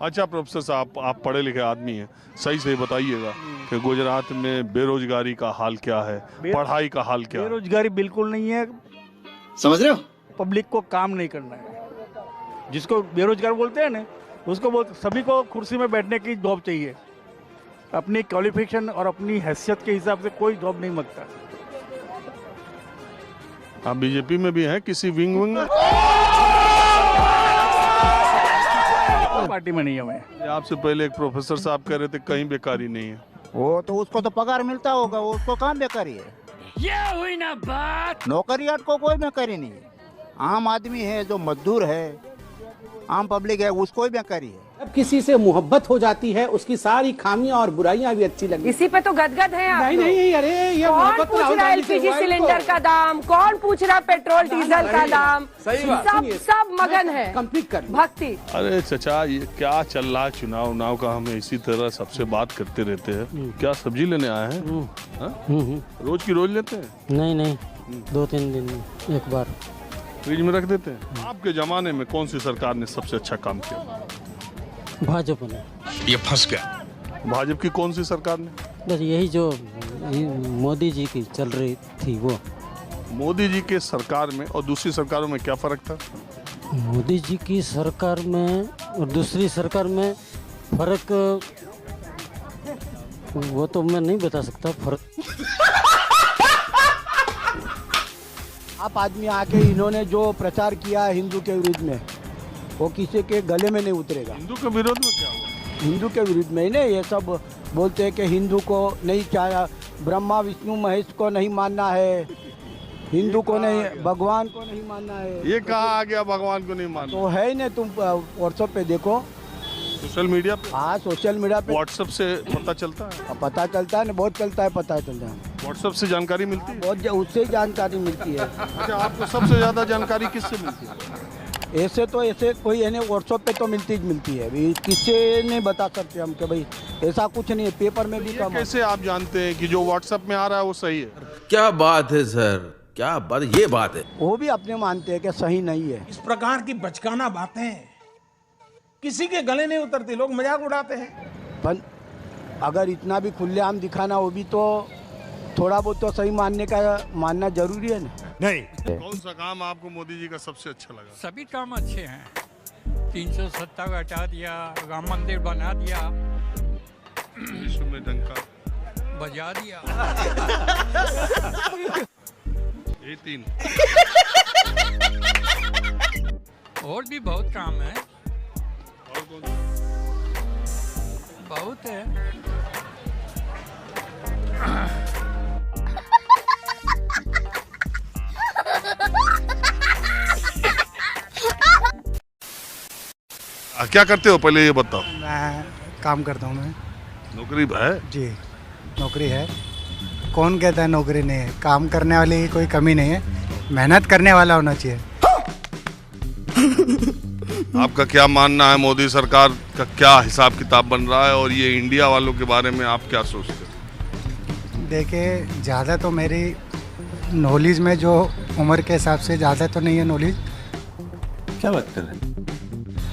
अच्छा प्रोफेसर साहब, आप पढ़े लिखे आदमी हैं, सही से बताइएगा कि गुजरात में बेरोजगारी का हाल क्या है, पढ़ाई का हाल क्या है? बेरोजगारी बिल्कुल नहीं है। समझ रहे हो? पब्लिक को काम नहीं करना है, जिसको बेरोजगार बोलते हैं ना, उसको बोलते सभी को कुर्सी में बैठने की जॉब चाहिए। अपनी क्वालिफिकेशन और अपनी हैसियत के हिसाब से कोई जॉब नहीं मांगता। आप बीजेपी में भी हैं किसी विंग में? पार्टी में नहीं है मैं। आपसे पहले एक प्रोफेसर साहब कह रहे थे कहीं बेकारी नहीं है। वो तो उसको तो पगार मिलता होगा, वो उसको काम बेकारी है। ये हुई ना बात। नौकरियात को कोई बेकारी नहीं है। आम आदमी है, जो मजदूर है, आम पब्लिक है, उसको ही बेकारी है। जब किसी से मोहब्बत हो जाती है, उसकी सारी खामियां और बुराइयां भी अच्छी लगती। इसी पे तो गदगद है आप। नहीं, अरे ये कौन पूछ रहा है एलपीजी सिलेंडर का दाम, कौन पूछ रहा है पेट्रोल डीजल का दाम, सब मगन है। कंप्लीट कर भक्ति। अरे चचा, ये क्या चल रहा है? चुनाव का हम इसी तरह सबसे बात करते रहते हैं। क्या सब्जी लेने आए हैं? रोज की रोज लेते हैं? नहीं, 2-3 दिन में एक बार फ्रिज में रख देते हैं। आपके जमाने में कौन सी सरकार ने सबसे अच्छा काम किया? भाजपा ने। ये फंस गया। भाजपा की कौन सी सरकार ने? बस यही जो मोदी जी की चल रही थी वो। मोदी जी के सरकार में और दूसरी सरकारों में क्या फर्क था? मोदी जी की सरकार में और दूसरी सरकार में फर्क वो तो मैं नहीं बता सकता फर्क। आप आदमी आके इन्होंने जो प्रचार किया है हिंदू के विरुद्ध में, वो किसी के गले में नहीं उतरेगा। हिंदू के विरोध में क्या हुआ? हिंदू के विरुद्ध में ही नहीं, ये सब बोलते हैं कि हिंदू को नहीं चाहा, ब्रह्मा विष्णु महेश को नहीं मानना है, हिंदू को नहीं, भगवान को नहीं मानना है। ये कहाँ आ गया भगवान को नहीं मानना? तो है ही नहीं। तुम व्हाट्सएप पे देखो, सोशल मीडिया पे। हाँ सोशल मीडिया पे व्हाट्सएप से पता चलता है? पता चलता है ना, बहुत चलता है, पता चलता है। व्हाट्सएप से जानकारी मिलती है? बहुत उससे ही जानकारी मिलती है। अच्छा, आपको सबसे ज्यादा जानकारी किससे मिलती है? ऐसे कोई है व्हाट्सएप पे तो मिलती है, अभी किससे नहीं बता सकते हम कि भाई ऐसा कुछ नहीं है। पेपर में भी कम। कैसे आप जानते हैं कि जो व्हाट्सएप में आ रहा है वो सही है? क्या बात है सर, क्या बात, ये बात है। वो भी अपने मानते हैं कि सही नहीं है। इस प्रकार की बचकाना बातें किसी के गले नहीं उतरती, लोग मजाक उड़ाते हैं। पर अगर इतना भी खुलेआम दिखाना, वो भी तो थोड़ा बहुत तो सही मानना जरूरी है ना। नहीं, कौन सा काम आपको मोदी जी का सबसे अच्छा लगा? सभी काम अच्छे हैं। 370 हटा दिया, राम मंदिर बना दिया, विश्व में डंका बजा दिया। ये 3। और भी बहुत काम है, और कौन सा? बहुत है। क्या करते हो पहले ये बताओ? मैं काम करता हूँ। मैं नौकरी है? जी, नौकरी है। कौन कहता है नौकरी नहीं है? काम करने वाली कोई कमी नहीं है, मेहनत करने वाला होना चाहिए। आपका क्या मानना है, मोदी सरकार का क्या हिसाब किताब बन रहा है और ये इंडिया वालों के बारे में आप क्या सोचते हैं? देखिए, ज़्यादा तो मेरी नॉलेज में जो उम्र के हिसाब से ज़्यादा तो नहीं है नॉलेज। क्या बात कर रहे हैं?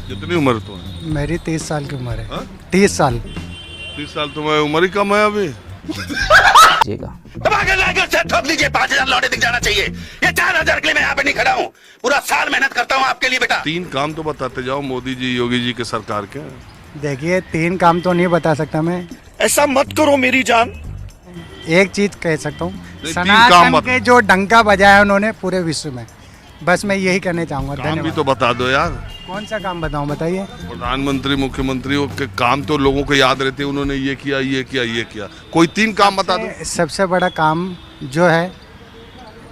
कितनी उम्र तो है? मेरी 30 साल की उम्र है। हाँ? 30 साल। 30 साल तो मैं उम्र ही कम है अभी। ठोक लीजिए, 5000 लौटे दिख जाना चाहिए। ये 4000 के लिए मैं यहाँ पे नहीं खड़ा हूँ, पूरा साल मेहनत करता हूँ आपके लिए बेटा। 3 काम तो बताते जाओ मोदी जी योगी जी के सरकार के। देखिए, 3 काम तो नहीं बता सकता मैं। ऐसा मत करो मेरी जान। एक चीज कह सकता हूँ, 3 काम सनातन के जो डंका बजाया उन्होंने पूरे विश्व में, बस मैं यही कहना चाहूँगा। काम भी धन्यवाद। तो बता दो यार। कौन सा काम बताऊँ, बताइए। प्रधानमंत्री मुख्यमंत्रियों के काम तो लोगों को याद रहते हैं, उन्होंने ये किया ये किया ये किया। कोई 3 काम बता दो। सबसे बड़ा काम जो है,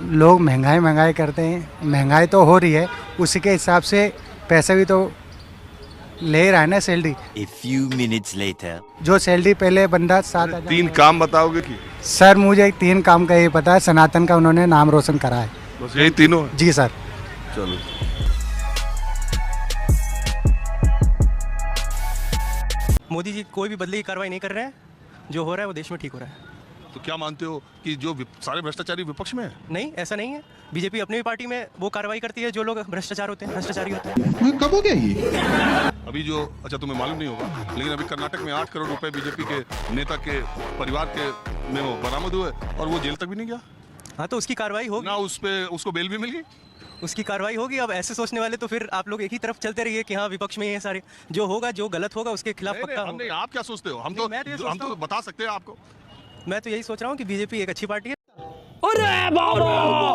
लोग महंगाई करते हैं, महंगाई तो हो रही है, उसी के हिसाब से पैसे भी तो ले रहा है ना, salary. A few minutes later. जो सैलरी पहले बंदा 7,000। 3 काम बताओगे कि? सर मुझे 3 काम का ये पता है, सनातन का उन्होंने नाम रोशन करा है। बस यही तीनों है? जी सर। चलो। मोदी जी कोई भी बदले की कार्रवाई नहीं कर रहे हैं, जो हो रहा है वो देश में ठीक हो रहा है। तो क्या मानते हो कि जो सारे भ्रष्टाचारी विपक्ष में है? नहीं, ऐसा नहीं है। बीजेपी अपनी भी पार्टी में वो कार्रवाई करती है जो लोग भ्रष्टाचार होते हैं, भ्रष्टाचारी होते हैं। कब हो गया ये? अभी जो अच्छा तुम्हें मालूम नहीं होगा, लेकिन अभी कर्नाटक में 8 करोड़ रुपए बीजेपी के नेता के परिवार के में वो बरामद हुए और वो जेल तक भी नहीं गया। हाँ तो उसकी कार्रवाई होगी ना, उस पे उसको बेल भी मिल गई। उसकी कार्रवाई होगी। अब ऐसे सोचने वाले तो फिर आप लोग एक ही तरफ चलते रहिए कि हाँ विपक्ष में ये सारे जो होगा, जो गलत होगा उसके खिलाफ पक्का हम नहीं, आप क्या सोचते हो? हम तो बता सकते हैं आपको। मैं तो यही सोच रहा हूँ कि बीजेपी एक अच्छी पार्टी है।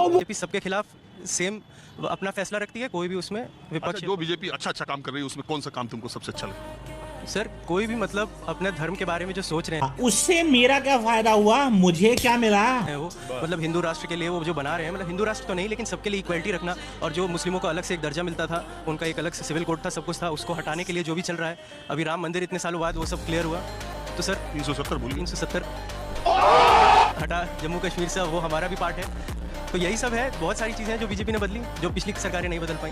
बीजेपी सबके खिलाफ सेम अपना फैसला रखती है, कोई भी उसमें विपक्ष। जो बीजेपी अच्छा काम कर रही है उसमें कौन सा काम तुमको सबसे अच्छा लगा? सर कोई भी मतलब अपने धर्म के बारे में जो सोच रहे हैं, उससे मेरा क्या फायदा हुआ, मुझे क्या मिला? वो मतलब हिंदू राष्ट्र के लिए वो जो बना रहे हैं, मतलब हिंदू राष्ट्र तो नहीं लेकिन सबके लिए इक्वलिटी रखना, और जो मुस्लिमों को अलग से एक दर्जा मिलता था, उनका एक अलग से सिविल कोड था, सब कुछ था, उसको हटाने के लिए जो भी चल रहा है। अभी राम मंदिर इतने सालों बाद वो सब क्लियर हुआ, तो सर 370 हटा जम्मू कश्मीर से, वो हमारा भी पार्ट है। तो यही सब है, बहुत सारी चीजें हैं जो बीजेपी ने बदली, जो पिछली सरकारें नहीं बदल पाई।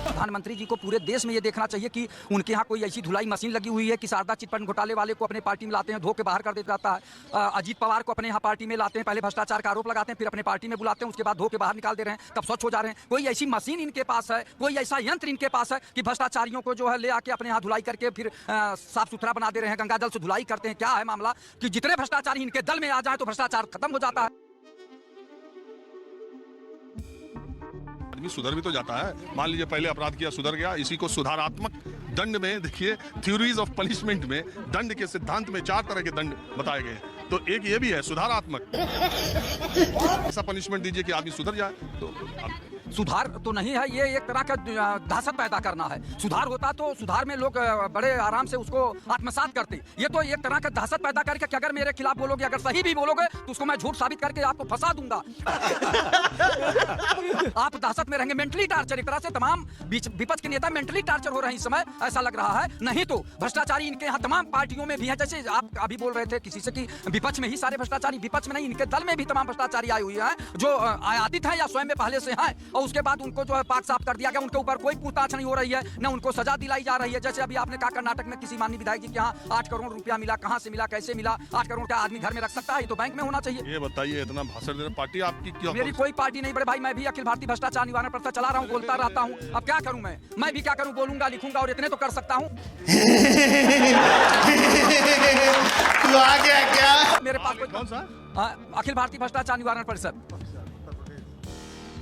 प्रधानमंत्री जी को पूरे देश में ये देखना चाहिए कि उनके यहाँ कोई ऐसी धुलाई मशीन लगी हुई है कि शारदा चिटफंड घोटाले वाले को अपने पार्टी में लाते हैं, धो के बाहर कर देता जाता है। अजीत पवार को अपने यहाँ पार्टी में लाते हैं, पहले भ्रष्टाचार का आरोप लगाते हैं, फिर अपने पार्टी में बुलाते हैं, उसके बाद धो के बाहर निकाल दे रहे हैं, तब स्वच्छ हो जा रहे हैं। कोई ऐसी मशीन इनके पास है, कोई ऐसा यंत्र इनके पास है कि भ्रष्टाचारियों को जो है ले आके अपने यहाँ धुलाई करके फिर साफ सुथरा बना दे रहे हैं, गंगा जल से धुलाई करते हैं। क्या है मामला कि जितने भ्रष्टाचारी इनके दल में आ जाए तो भ्रष्टाचार खत्म हो जाता है। सुधर भी तो जाता है। मान लीजिए पहले अपराध किया, सुधर गया, इसी को सुधारात्मक दंड में देखिए, थ्योरीज ऑफ पनिशमेंट में दंड के सिद्धांत में 4 तरह के दंड बताए गए, तो एक ये भी है सुधारात्मक। ऐसा पनिशमेंट दीजिए कि आदमी सुधर जाए। तो सुधार तो नहीं है, ये एक तरह का दहशत पैदा करना है। सुधार होता तो सुधार में लोग बड़े आराम से उसको आत्मसात करते। ये तो एक तरह का दहशत पैदा करके कि अगर मेरे खिलाफ बोलोगे, अगर सही भी बोलोगे तो उसको मैं झूठ साबित करके आपको फंसा दूंगा। आप दहशत में रहेंगे, मेंटली टार्चर। एक तरह से तमाम विपक्ष के नेता मेंटली टार्चर हो रहे हैं इस समय, ऐसा लग रहा है। नहीं तो भ्रष्टाचारी इनके यहाँ तमाम पार्टियों में भी है। जैसे आप अभी बोल रहे थे किसी से कि विपक्ष में ही सारे भ्रष्टाचारी, विपक्ष में नहीं, इनके दल में भी तमाम भ्रष्टाचारी आए हुए हैं जो आयातित हैं या स्वयं में पहले से हैं, और उसके बाद उनको जो है पाक साफ कर दिया गया। उनके ऊपर कोई पूछताछ नहीं हो रही है, न उनको सजा दिलाई जा रही है। जैसे अभी आपने कहा कर्नाटक में किसी माननीय विधायक जी के यहाँ 8 करोड़ रुपया मिला, कहाँ से मिला, कैसे मिला? 8 करोड़ का आदमी घर में रख सकता है? ये तो बैंक में होना चाहिए। ये बताइए, इतना भाषण दे रहे, पार्टी आपकी क्या? मेरी कोई पार्टी नहीं बड़े भाई, मैं भी अखिल भारतीय भ्रष्टाचार निवारण परिषद चला रहा हूँ, बोलता रहता हूँ। अब क्या करूँ मैं भी क्या करूँ, बोलूंगा लिखूंगा और इतने तो कर सकता हूँ। तू आ गया क्या? मेरे पास कोई कौन सा? अखिल भारतीय भ्रष्टाचार निवारण परिषद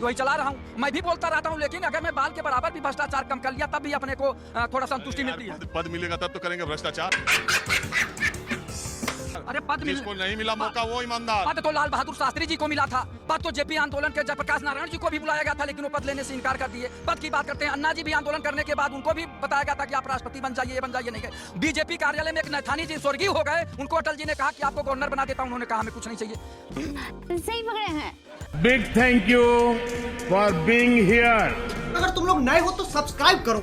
वही चला रहा हूँ। मैं भी बोलता रहता हूँ, लेकिन अगर मैं बाल के बराबर भी भ्रष्टाचार कम कर लिया तब भी अपने को थोड़ा संतुष्टि मिलती है। पद मिलेगा तब तो करेंगे भ्रष्टाचार। अरे पद जिसको नहीं मिला मौका वो ईमानदार। पद तो लाल बहादुर शास्त्री जी को मिला था, पद तो जेपी आंदोलन के जयप्रकाश नारायण जी को भी बुलाया गया था, लेकिन वो पद लेने से इनकार कर दिए। पद की बात करते हैं, अन्ना जी भी आंदोलन करने के बाद उनको भी बताया गया था कि आप राष्ट्रपति बन जाइए, ये बन जाइए, नहीं गए। बीजेपी कार्यालय में एक नैथानी जी स्वर्गीय हो गए, उनको अटल जी ने कहा कि आपको गवर्नर बना देता हूं, उन्होंने कहा हमें कुछ नहीं चाहिए। सही पकड़े हैं। Big thank you for being here. अगर तुम लोग नए हो तो सब्सक्राइब करो